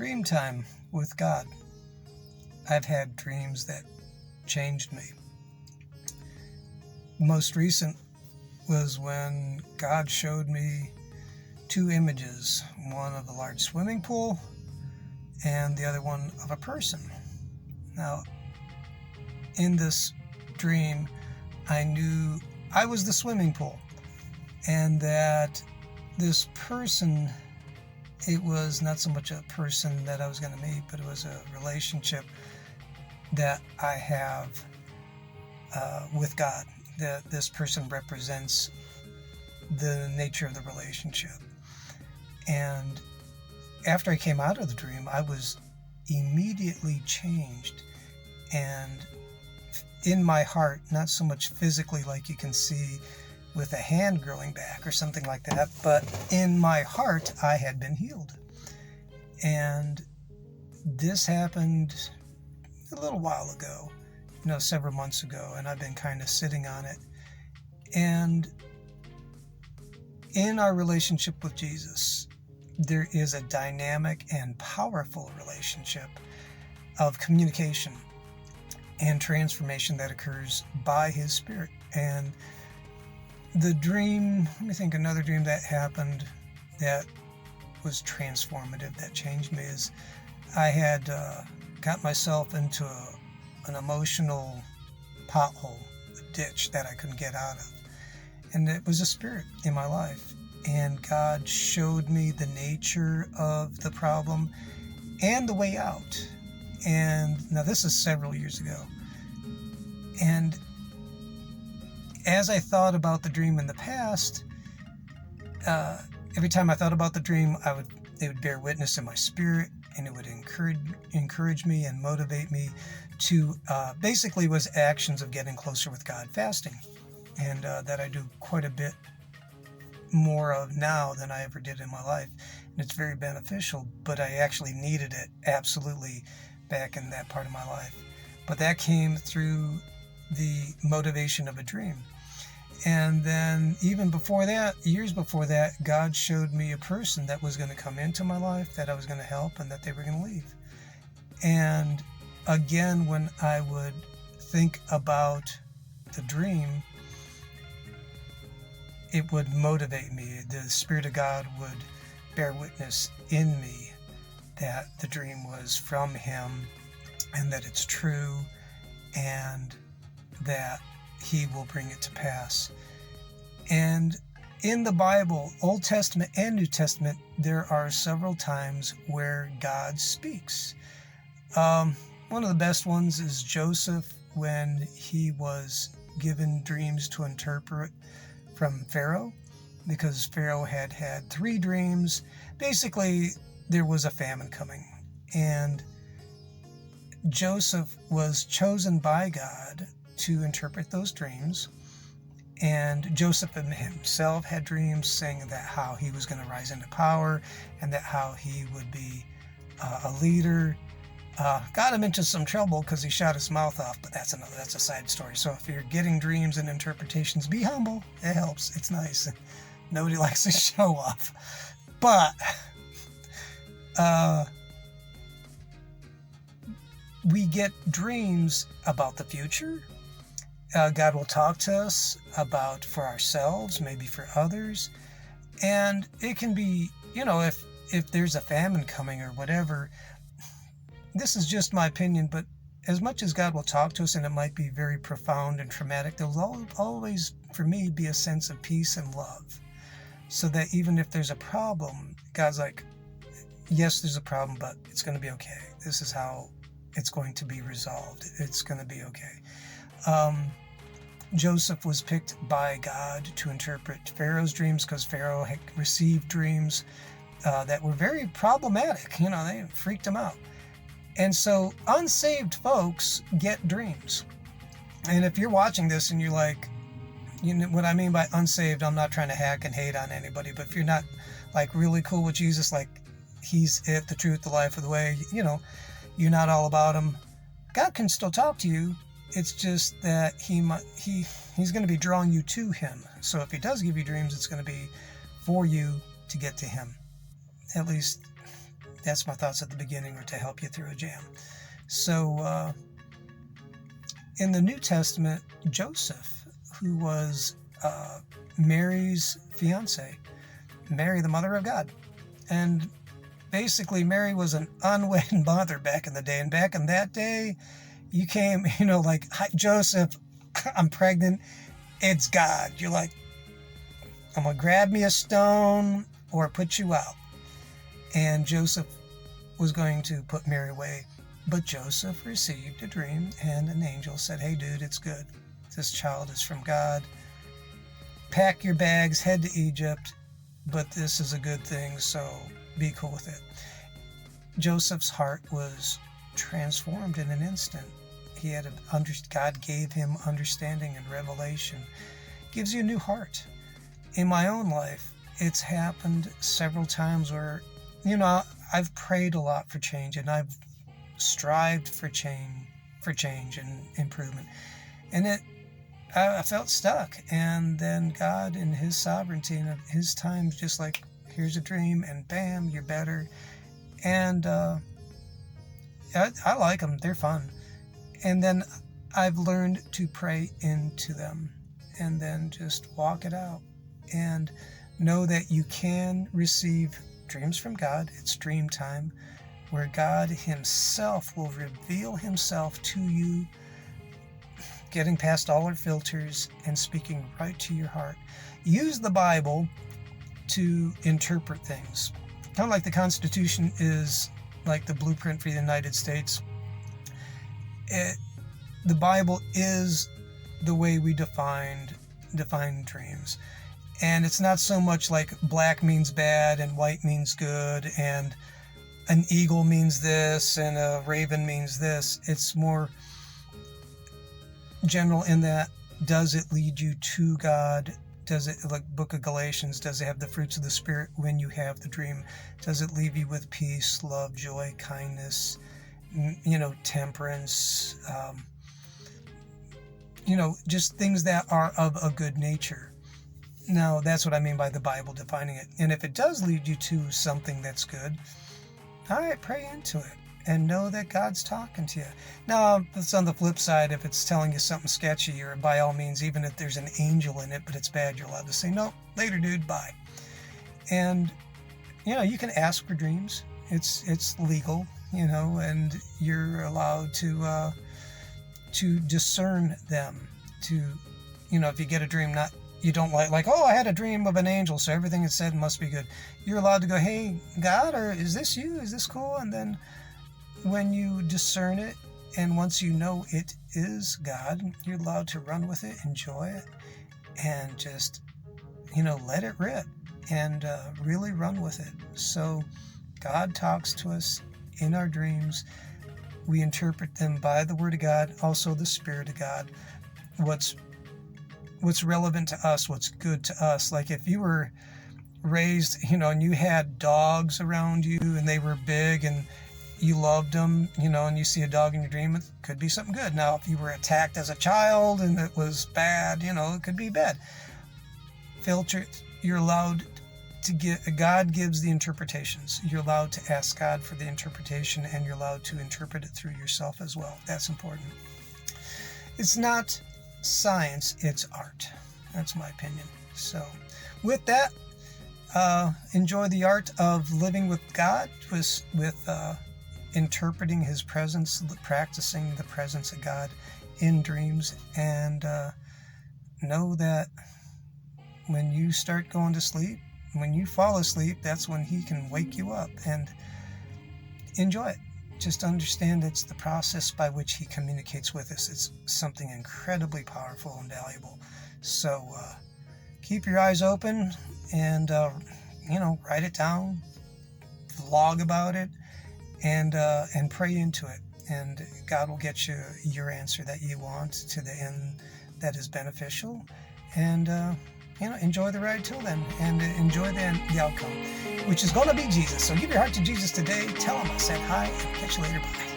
Dream time with God. I've had dreams that changed me. Most recent was when God showed me two images, one of a large swimming pool and the other one of a person. Now, in this dream, I knew I was the swimming pool and that this person, it was not so much a person that I was going to meet, but it was a relationship that I have with God. That this person represents the nature of the relationship. And after I came out of the dream, I was immediately changed. And in my heart, not so much physically like you can see with a hand growing back or something like that, but in my heart, I had been healed. And this happened a little while ago, several months ago, and I've been kind of sitting on it. And in our relationship with Jesus, there is a dynamic and powerful relationship of communication and transformation that occurs by His Spirit. And the dream, let me think, another dream that happened that was transformative, that changed me, is I had got myself into an emotional pothole, a ditch that I couldn't get out of. And it was a spirit in my life. And God showed me the nature of the problem and the way out. And now this is several years ago. And as I thought about the dream in the past, every time I thought about the dream, it would bear witness in my spirit, and it would encourage me and motivate me to, basically was actions of getting closer with God, fasting, and that I do quite a bit more of now than I ever did in my life. And it's very beneficial, but I actually needed it absolutely back in that part of my life. But that came through the motivation of a dream. And then even before that, years before that, God showed me a person that was going to come into my life, that I was going to help, and that they were going to leave. And again, when I would think about the dream, it would motivate me. The Spirit of God would bear witness in me that the dream was from Him and that it's true and that He will bring it to pass. And in the Bible, Old Testament and New Testament, there are several times where God speaks. One of the best ones is Joseph, when he was given dreams to interpret from Pharaoh, because Pharaoh had had 3 dreams. Basically, there was a famine coming, and Joseph was chosen by God to interpret those dreams. And Joseph himself had dreams saying that how he was going to rise into power and that how he would be a leader. Got him into some trouble because he shot his mouth off, but that's a side story. So if you're getting dreams and interpretations, be humble. It helps. It's nice. Nobody likes to show off. But we get dreams about the future. God will talk to us about for ourselves, maybe for others. And it can be, if there's a famine coming or whatever. This is just my opinion, but as much as God will talk to us, and it might be very profound and traumatic, there will always, for me, be a sense of peace and love. So that even if there's a problem, God's like, yes, there's a problem, but it's going to be okay. This is how it's going to be resolved. It's going to be okay. Joseph was picked by God to interpret Pharaoh's dreams because Pharaoh had received dreams that were very problematic. They freaked him out. And so unsaved folks get dreams. And if you're watching this and you're like, what I mean by unsaved, I'm not trying to hack and hate on anybody, but if you're not like really cool with Jesus, like He's it, the truth, the life, or the way, you're not all about Him, God can still talk to you. It's just that He's going to be drawing you to Him. So if He does give you dreams, it's going to be for you to get to Him. At least That's my thoughts at the beginning, or to help you through a jam. So in the New Testament, Joseph, who was Mary's fiance, Mary, the mother of God, and basically Mary was an unwed mother back in the day. And back in that day, you came, like, "Hi, Joseph, I'm pregnant. It's God." You're like, "I'm going to grab me a stone or put you out." And Joseph was going to put Mary away. But Joseph received a dream, and an angel said, "Hey, dude, it's good. This child is from God. Pack your bags, head to Egypt, but this is a good thing, so be cool with it." Joseph's heart was transformed in an instant. God gave him understanding and revelation. Gives you a new heart. In my own life, it's happened several times where, I've prayed a lot for change, and I've strived for change and improvement. And I felt stuck. And then God, in His sovereignty and His time, just like, here's a dream, and bam, you're better. And I like them. They're fun. And then I've learned to pray into them, and then just walk it out, and know that you can receive dreams from God. It's dream time, where God Himself will reveal Himself to you, getting past all our filters and speaking right to your heart. Use the Bible to interpret things. Kind of like the Constitution is like the blueprint for the United States. The Bible is the way we define dreams. And it's not so much like black means bad and white means good, and an eagle means this and a raven means this. It's more general in that, does it lead you to God? Does it, like Book of Galatians, does it have the fruits of the Spirit when you have the dream? Does it leave you with peace, love, joy, kindness, temperance, just things that are of a good nature? Now, that's what I mean by the Bible defining it. And if it does lead you to something that's good, all right, pray into it and know that God's talking to you. Now, it's on the flip side. If it's telling you something sketchy, or by all means, even if there's an angel in it, but it's bad, you're allowed to say, "No, later, dude, bye." And, you can ask for dreams. It's legal, and you're allowed to discern them. If you get a dream, you don't like, "Oh, I had a dream of an angel, so everything it said must be good." You're allowed to go, "Hey, God, or is this you? Is this cool?" And then when you discern it, and once you know it is God, you're allowed to run with it, enjoy it, and just, let it rip, and really run with it. So God talks to us in our dreams. We interpret them by the Word of God, also the Spirit of God. What's relevant to us, what's good to us. Like if you were raised, and you had dogs around you, and they were big, and you loved them, and you see a dog in your dream, it could be something good. Now, if you were attacked as a child and it was bad, it could be bad. Filter. You're allowed to God gives the interpretations. You're allowed to ask God for the interpretation, and you're allowed to interpret it through yourself as well. That's important. It's not science, it's art. That's my opinion. So with that, enjoy the art of living with God, with interpreting His presence, practicing the presence of God in dreams, and know that when you start going to sleep, when you fall asleep, that's when He can wake you up, and enjoy it. Just understand it's the process by which He communicates with us. It's something incredibly powerful and valuable. So keep your eyes open, and write it down, vlog about it, and pray into it. And God will get you your answer that you want to the end that is beneficial. And enjoy the ride till then, and enjoy the outcome, which is going to be Jesus. So give your heart to Jesus today. Tell Him I said hi, and catch you later. Bye.